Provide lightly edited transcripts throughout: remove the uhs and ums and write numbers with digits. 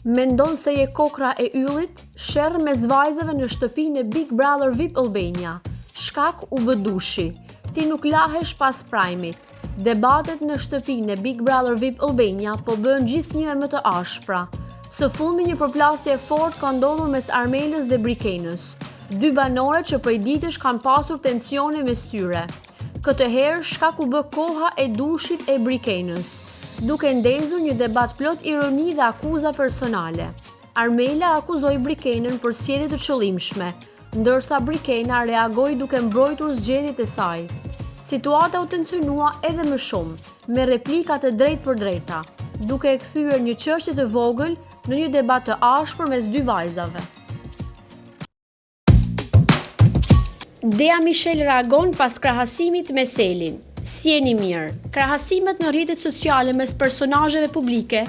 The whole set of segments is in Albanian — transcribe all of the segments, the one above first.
Mendon se je kokra e yllit? Sherr mes vajzave në shtëpinë e Big Brother VIP Albania. Shkak u bë dushi. Ti nuk lahesh pas prajmit. Debatet në shtëpinë e Big Brother VIP Albania po bën gjithnjë më të ashpra. Së fundmi një përplasje e fortë ka ndodhur mes Armelës dhe Brikenës. Dy banore që prej ditësh kanë pasur tensione mes tyre. Këtë herë shkak u bë koha e dushit e Brikenës, duke ndezur një debat plot ironi dhe akuza personale. Armela akuzoi Brikenën për sjellje të qëllimshme, ndërsa Brikena reagoi duke mbrojtur zgjedhjet e saj. Situata u tensionua edhe më shumë, me replika të drejtpërdrejta, duke e kthyer një çështje të vogël në një debat të ashpër mes dy vajzave. Dea Michelle reagon pas krahasimit me Selin. Si jeni mirë, krahasimet në rrjetet sociale mes personazheve publike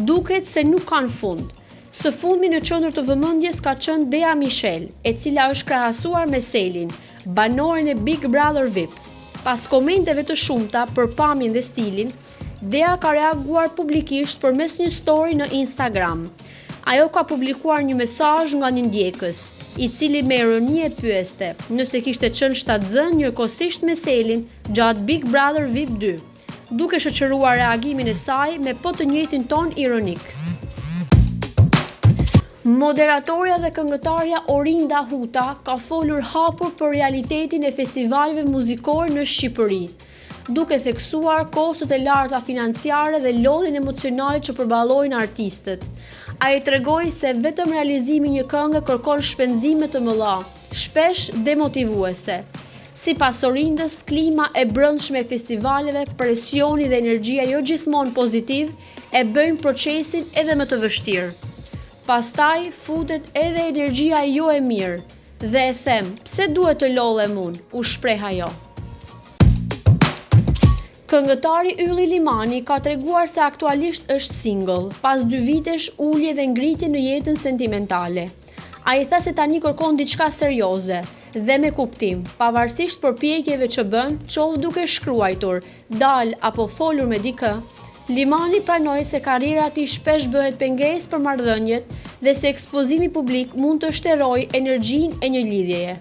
duket se nuk kanë fund. Së fundmi në qendër të vëmendjes ka qenë Dea Michelle, e cila është krahasuar me Selin, banoren e Big Brother VIP. Pas komenteve të shumta për pamjen dhe stilin, Dea ka reaguar publikisht përmes një story në Instagram. Ajo ka publikuar një mesazh nga një ndjekës, i cili me ironi e pyeste nëse kishte qenë shtatzën njëkohësisht me Selin gjatë Big Brother VIP 2, duke shoqëruar reagimin e saj me po të njëjtin ton ironik. Moderatorja dhe këngëtarja Orinda Huta ka folur hapur për realitetin e festivaleve muzikore në Shqipëri, duke theksuar kostot e larta financiare dhe lodhin emocionale që përballojnë artistët. Ai tregoi se vetëm realizimi një këngë kërkon shpenzime të mëdha, shpesh demotivuese. Sipas Orindës, klima e brendshme e festivaleve, presioni dhe energjia jo gjithmonë pozitiv e bëjnë procesin edhe më të vështirë. Pastaj futet edhe energjia jo e mirë dhe e them, pse duhet të lodhem unë, u shpreh ajo. Këngëtari Ylli Limani ka treguar se aktualisht është single, pas 2 vitesh ulje dhe ngritje në jetën sentimentale. Ai tha se tani kërkon diçka serioze dhe me kuptim, pavarësisht përpjekjeve që bën, qoftë duke shkruar, dal apo folur me dikë. Limani pranoi se karriera e tij shpesh bëhet pengesë për marrëdhëniet dhe se ekspozimi publik mund të shterojë energjinë e një lidhjeje.